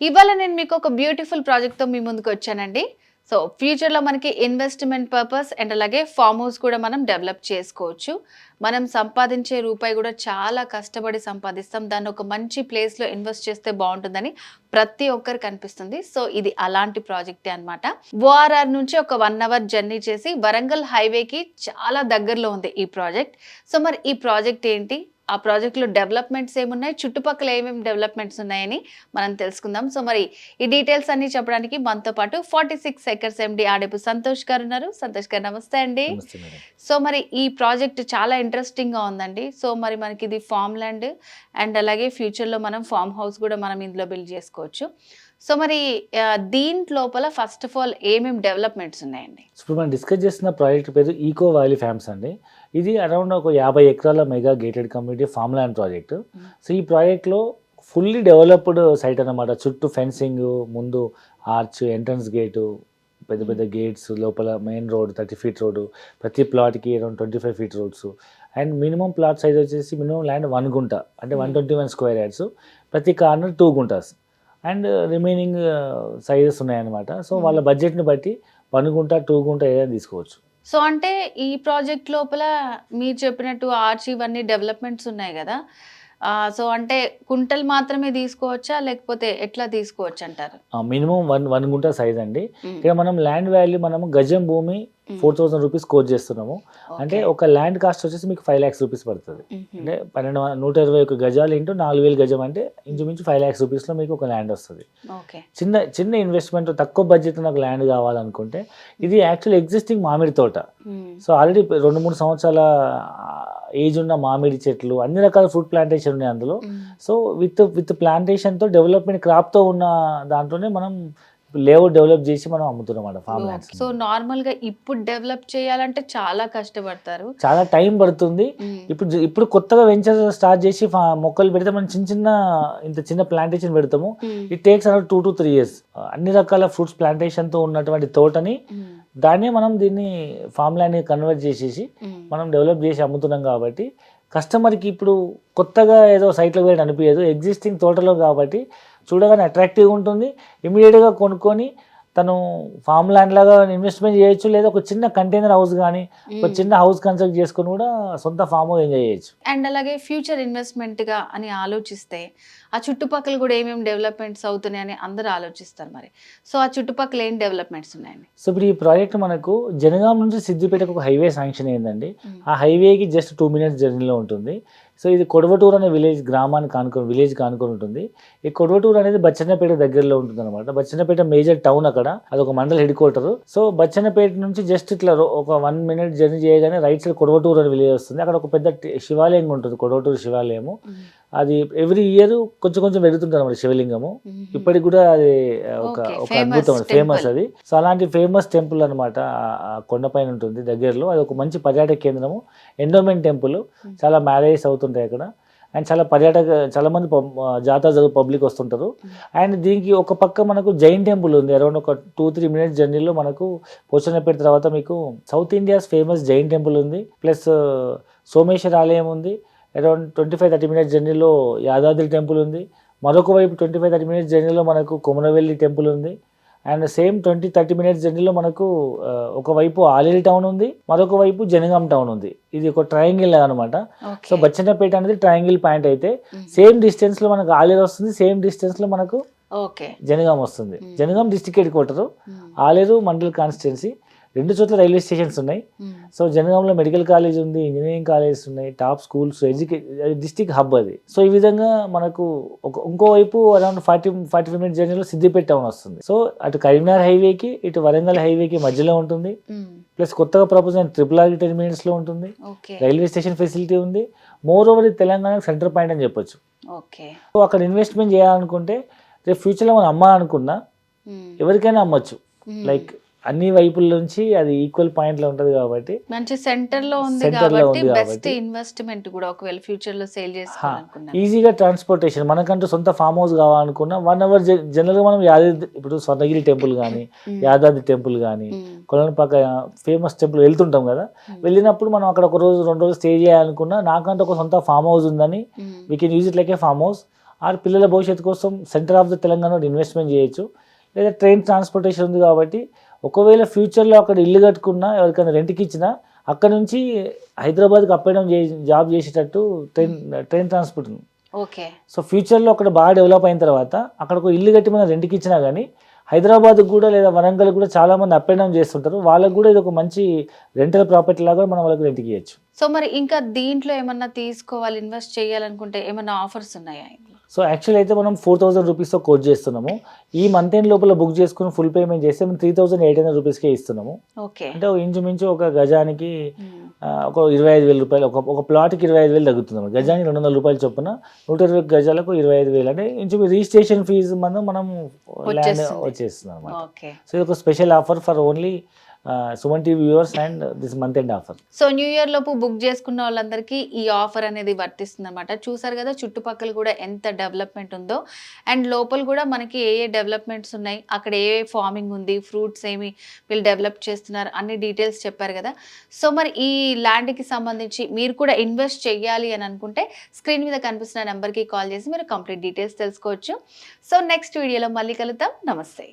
ఇవాళ నేను మీకు ఒక బ్యూటిఫుల్ ప్రాజెక్ట్తో మీ ముందుకు వచ్చానండి. సో ఫ్యూచర్లో మనకి ఇన్వెస్ట్మెంట్ పర్పస్ అండ్ అలాగే ఫామ్ హౌస్ కూడా మనం డెవలప్ చేసుకోవచ్చు. మనం సంపాదించే రూపాయి కూడా చాలా కష్టపడి సంపాదిస్తాం. దాన్ని ఒక మంచి ప్లేస్లో ఇన్వెస్ట్ చేస్తే బాగుంటుందని ప్రతి ఒక్కరికి అనిపిస్తుంది. సో ఇది అలాంటి ప్రాజెక్టే అనమాట. ఓఆర్ఆర్ నుంచి ఒక 1 అవర్ జర్నీ చేసి వరంగల్ హైవేకి చాలా దగ్గరలో ఉంది ఈ ప్రాజెక్ట్. సో మరి ఈ ప్రాజెక్ట్ ఏంటి, ఆ ప్రాజెక్ట్లో డెవలప్మెంట్స్ ఏమున్నాయి, చుట్టుపక్కల ఏమేమి డెవలప్మెంట్స్ ఉన్నాయని మనం తెలుసుకుందాం. సో మరి ఈ డీటెయిల్స్ అన్ని చెప్పడానికి మనతో పాటు 46 acres MD ఆడేపు సంతోష్ గారు ఉన్నారు. సంతోష్ గారు నమస్తే అండి. సో మరి ఈ ప్రాజెక్ట్ చాలా ఇంట్రెస్టింగ్గా ఉందండి. సో మరి మనకి ఇది ఫామ్ ల్యాండ్ అండ్ అలాగే ఫ్యూచర్లో మనం ఫామ్ హౌస్ కూడా మనం ఇందులో బిల్డ్ చేసుకోవచ్చు. సో మరి దీంట్ లోపల ఫస్ట్ ఆఫ్ ఆల్ ఏమేమి డెవలప్మెంట్స్ ఉన్నాయండి? ఇప్పుడు మనం డిస్కస్ చేస్తున్న ప్రాజెక్ట్ పేరు ఈకో వ్యాలీ ఫార్మ్స్ అండి. ఇది అరౌండ్ ఒక 50 ఎకరాల mega gated community farm land project. So ఈ ప్రాజెక్ట్లో ఫుల్లీ డెవలప్డ్ సైట్ అన్నమాట. చుట్టూ ఫెన్సింగ్, ముందు ఆర్చ్, ఎంట్రన్స్ గేటు, పెద్ద పెద్ద గేట్స్, లోపల మెయిన్ రోడ్ 30 feet రోడ్డు, ప్రతి ప్లాట్కి around 25 feet roads. And minimum plot size వచ్చేసి మినిమం ల్యాండ్ 1 గుంట అంటే 121 square yards, ప్రతి కార్నర్ 2 గుంటాస్ అండ్ రిమైనింగ్ సైజెస్ ఉన్నాయన్నమాట. సో వాళ్ళ బడ్జెట్ని బట్టి 1 గుంట 2 గుంట ఏదైనా తీసుకోవచ్చు. సో అంటే ఈ ప్రాజెక్ట్ లోపల మీరు చెప్పినట్టు ఆర్చ్ ఇవన్నీ డెవలప్మెంట్స్ ఉన్నాయి కదా. సో అంటే కుంటలు మాత్రమే తీసుకోవచ్చా లేకపోతే ఎట్లా తీసుకోవచ్చు అంటారు? మినిమం 1 గుంట సైజ్ అండి. ఇక్కడ మనం ల్యాండ్ వాల్యూ మనము గజం భూమి 4,000 రూపీస్ కోట్ చేస్తున్నాము. అంటే ఒక ల్యాండ్ కాస్ట్ వచ్చేసి మీకు 5 lakhs రూపీస్ పడుతుంది. అంటే 121 గజాలు ఇంటూ 4,000 గజం అంటే ఇంచుమించు 5 lakhs రూపీస్లో మీకు ఒక ల్యాండ్ వస్తుంది. చిన్న ఇన్వెస్ట్మెంట్, తక్కువ బడ్జెట్ నాకు ల్యాండ్ కావాలనుకుంటే ఇది యాక్చువల్ ఎగ్జిస్టింగ్ మామిడి తోట. సో ఆల్రెడీ 2-3 సంవత్సరాల ఏజ్ ఉన్న మామిడి చెట్లు, అన్ని రకాల ఫ్రూట్ ప్లాంటేషన్ ఉన్నాయి అందులో. సో విత్ ప్లాంటేషన్తో డెవలప్మెంట్ క్రాప్తో ఉన్న దాంట్లోనే మనం లేఅవుట్ డెవలప్ చేసి మనం అమ్ముతున్నమాట ఫామ్ ల్యాండ్స్. సో నార్మల్ గా ఇప్పుడు డెవలప్ చేయాలంటే చాలా కష్టపడతారు, చాలా టైం పడుతుంది. ఇప్పుడు కొత్తగా వెంచర్ స్టార్ట్ చేసి మొక్కలు పెడితే మనం ఇంత చిన్న ప్లాంటేషన్ పెడతాము. It takes around 2 to 3 years. అన్ని రకాల ఫ్రూట్స్ ప్లాంటేషన్ తో ఉన్నటువంటి తోటని దాన్నే మనం దీన్ని ఫామ్ ల్యాండ్ కన్వర్ట్ చేసేసి మనం డెవలప్ చేసి అమ్ముతున్నాం. కాబట్టి కస్టమర్కి ఇప్పుడు కొత్తగా ఏదో సైట్లో వేయడం అనిపించదు, ఎగ్జిస్టింగ్ తోటలో కాబట్టి చూడగానే అట్రాక్టివ్గా ఉంటుంది. ఇమీడియట్గా కొనుక్కొని తను ఫామ్ ల్యాండ్ లాగా ఇన్వెస్ట్మెంట్ చేయొచ్చు, లేదా ఒక చిన్న కంటైనర్ హౌస్ కానీ ఒక చిన్న హౌస్ కన్స్ట్రక్ట్ చేసుకొని కూడా సొంత ఫామ్ హౌస్ ఎంజాయ్ చేయొచ్చు. అండ్ అలాగే ఫ్యూచర్ ఇన్వెస్ట్మెంట్గా అని ఆలోచిస్తే ఆ చుట్టుపక్కల కూడా ఏమేమి డెవలప్మెంట్స్ అవుతున్నాయని అందరూ ఆలోచిస్తారు. మరి సో ఆ చుట్టుపక్కల ఏం డెవలప్మెంట్స్ ఉన్నాయండి? సో ఇప్పుడు ఈ ప్రాజెక్ట్ మనకు జనగాం నుంచి సిద్దిపేటకు ఒక హైవే శాంక్షన్ అయిందండి. ఆ హైవేకి జస్ట్ 2 minutes జర్నీలో ఉంటుంది. సో ఇది కొడవటూరు అనే గ్రామానికి విలేజ్ కానుకొని ఉంటుంది. ఈ కొడవటూరు అనేది బచ్చన్నపేట దగ్గరలో ఉంటుంది అనమాట. బచ్చన్నపేట మేజర్ టౌన్, అక్కడ అదొక mandal head quarter. So Bachannapet నుంచి జస్ట్ ఇట్లా ఒక 1 minute జర్నీ చేయగానే రైట్ సైడ్ కొడవటూరు అనే విలేజ్ వస్తుంది. అక్కడ ఒక పెద్ద శివాలయం ఉంటుంది, కొడవటూరు శివాలయము. అది ఎవ్రీ ఇయర్ కొంచెం వెళ్తుంటారు అన్నమాట శివలింగము. ఇప్పటికి కూడా అది ఒక అద్భుతం, ఫేమస్ అది. సో అలాంటి ఫేమస్ టెంపుల్ అనమాట, కొండపైన ఉంటుంది దగ్గరలో. అది ఒక మంచి పర్యాటక కేంద్రము, ఎండోమెంట్ టెంపుల్. చాలా మ్యారేజెస్ అవుతుంటాయి అక్కడ. అండ్ చాలా మంది జాతర జరుగు పబ్లిక్ వస్తుంటారు. అండ్ దీనికి ఒక పక్క మనకు జైన్ టెంపుల్ ఉంది. అరౌండ్ ఒక 2-3 minutes జర్నీలో మనకు పోచన్నపేట తర్వాత మీకు south India's famous Jain temple ఉంది. ప్లస్ సోమేశ్వర ఆలయం ఉంది. అరౌండ్ 25-30 minutes జర్నీలో యాదాద్రి టెంపుల్ ఉంది. మరొక వైపు 25-30 minutes జర్నీలో మనకు కొమరవెల్లి టెంపుల్ ఉంది. అండ్ సేమ్ 20-30 minutes జర్నీలో మనకు ఒకవైపు ఆలేరు టౌన్ ఉంది, మరొక వైపు జనగాం టౌన్ ఉంది. ఇది ఒక ట్రయాంగిల్ అనమాట. సో బచ్చన్నపేట అనేది ట్రయాంగిల్ పాయింట్ అయితే సేమ్ డిస్టెన్స్ లో మనకు ఆలేరు వస్తుంది, సేమ్ డిస్టెన్స్ లో మనకు జనగాం వస్తుంది. Jangaon district headquarter, Aleru mandal constituency. 2 చోట్ల రైల్వే స్టేషన్స్ ఉన్నాయి. సో జనగాంలో మెడికల్ కాలేజ్ ఉంది, ఇంజనీరింగ్ కాలేజెస్ ఉన్నాయి, టాప్ స్కూల్స్, డిస్ట్రిక్ట్ హబ్ అది. సో ఈ విధంగా మనకు ఇంకోవైపు అరౌండ్ 40-45 minutes జర్నీలో సిద్దిపేట టౌన్ వస్తుంది. సో అటు కరీంనగర్ హైవేకి ఇటు వరంగల్ హైవేకి మధ్యలో ఉంటుంది. ప్లస్ కొత్తగా ప్రపోజ్ 666 10 minutes లో ఉంటుంది. రైల్వే స్టేషన్ ఫెసిలిటీ ఉంది. మోర్ ఓవర్ తెలంగాణకు సెంటర్ పాయింట్ అని చెప్పొచ్చు. సో అక్కడ ఇన్వెస్ట్మెంట్ చేయాలనుకుంటే రేపు ఫ్యూచర్లో మనం అమ్మాలనుకున్నా ఎవరికైనా అమ్మొచ్చు. లైక్ అన్ని వైపుల నుంచి అది ఈక్వల్ పాయింట్ లో ఉంటది కాబట్టి మంచి సెంటర్ లో ఉంది కాబట్టి బెస్ట్ ఇన్వెస్ట్మెంట్ కూడా ఒకవేళ ఫ్యూచర్ లో సేల్ చేసుకోవాలనుకున్నా ఈజీగా ట్రాన్స్పోర్టేషన్. మనకంటూ సొంత ఫామ్ హౌస్ కావాలనుకున్నా 1 hour జనరల్ గా మనం ఇప్పుడు స్వర్ణగిరి టెంపుల్ కానీ యాదాద్రి టెంపుల్ కానీ కొలనుపాక ఫేమస్ టెంపుల్ వెళ్తుంటాం కదా. వెళ్ళినప్పుడు మనం అక్కడ 1 రోజు 2 రోజులు స్టే చేయాలనుకున్నా నాకంటూ ఒక సొంత ఫామ్ హౌస్ ఉందని we can use it like a farm house. Or పిల్లల భవిష్యత్తు కోసం సెంటర్ ఆఫ్ ద తెలంగాణలో ఇన్వెస్ట్మెంట్ చేయొచ్చు. లేదా ట్రైన్ ట్రాన్స్పోర్టేషన్ ఉంది కాబట్టి ఒకవేళ ఫ్యూచర్లో అక్కడ ఇల్లు కట్టుకున్నా ఎవరికైనా రెంట్కి ఇచ్చినా అక్కడ నుంచి హైదరాబాద్కి అప్ అండ్ డౌన్ జాబ్ చేసేటట్టు ట్రైన్ ట్రాన్స్పోర్ట్ ఉంది. ఓకే. సో ఫ్యూచర్లో అక్కడ బాగా డెవలప్ అయిన తర్వాత అక్కడ ఒక ఇల్లు కట్టి మనం రెంట్కి ఇచ్చినా కానీ హైదరాబాద్కి కూడా లేదా వరంగల్ కూడా చాలామంది అప్ అండ్ డౌన్ చేస్తుంటారు. వాళ్ళకు కూడా ఇది ఒక మంచి రెంటల్ ప్రాపర్టీ లాగా మనం వాళ్ళకి రెంట్కి ఇవ్వచ్చు. సో మరి ఇంకా దీంట్లో ఏమన్నా తీసుకోవాలి, ఇన్వెస్ట్ చేయాలనుకుంటే ఏమన్నా ఆఫర్స్ ఉన్నాయా? సో యాక్చువల్ అయితే మనం 4,000 రూపీస్తో కోట్ చేస్తున్నాము. ఈ మంత్ ఎండ్ లోపల బుక్ చేసుకుని ఫుల్ పేమెంట్ చేస్తే మనం 3,800 రూపీస్కే ఇస్తున్నాము. ఓకే. అంటే ఇంచుమించు ఒక గజానికి ఒక 25,000 రూపాయలు, ఒక ప్లాట్కి 25,000 తగ్గుతున్నాము. గజానికి 200 రూపాయలు చొప్పున 120 గజాలకు 25,000 అంటే ఇంచు రిజిస్ట్రేషన్ ఫీజు మనం ల్యాండ్ వచ్చేస్తుంది అనమాట. సో ఇది ఒక special offer for only Suman TV viewers and this month end offer. So new year లోపు బుక్ చేసుకున్న వాళ్ళందరికీ ఈ ఆఫర్ అనేది వర్తిస్తుంది అనమాట. చూసారు కదా చుట్టుపక్కల కూడా ఎంత డెవలప్మెంట్ ఉందో, అండ్ లోపల కూడా మనకి ఏ డెవలప్మెంట్స్ ఉన్నాయి, అక్కడ ఏ ఫార్మింగ్ ఉంది, ఫ్రూట్స్ ఏమి వీళ్ళు డెవలప్ చేస్తున్నారు, అన్ని డీటెయిల్స్ చెప్పారు కదా. సో మరి ఈ ల్యాండ్కి సంబంధించి మీరు కూడా ఇన్వెస్ట్ చేయాలి అని అనుకుంటే స్క్రీన్ మీద కనిపిస్తున్న నెంబర్కి కాల్ చేసి మీరు కంప్లీట్ డీటెయిల్స్ తెలుసుకోవచ్చు. సో నెక్స్ట్ వీడియోలో మళ్ళీ కలుద్దాం. నమస్తే.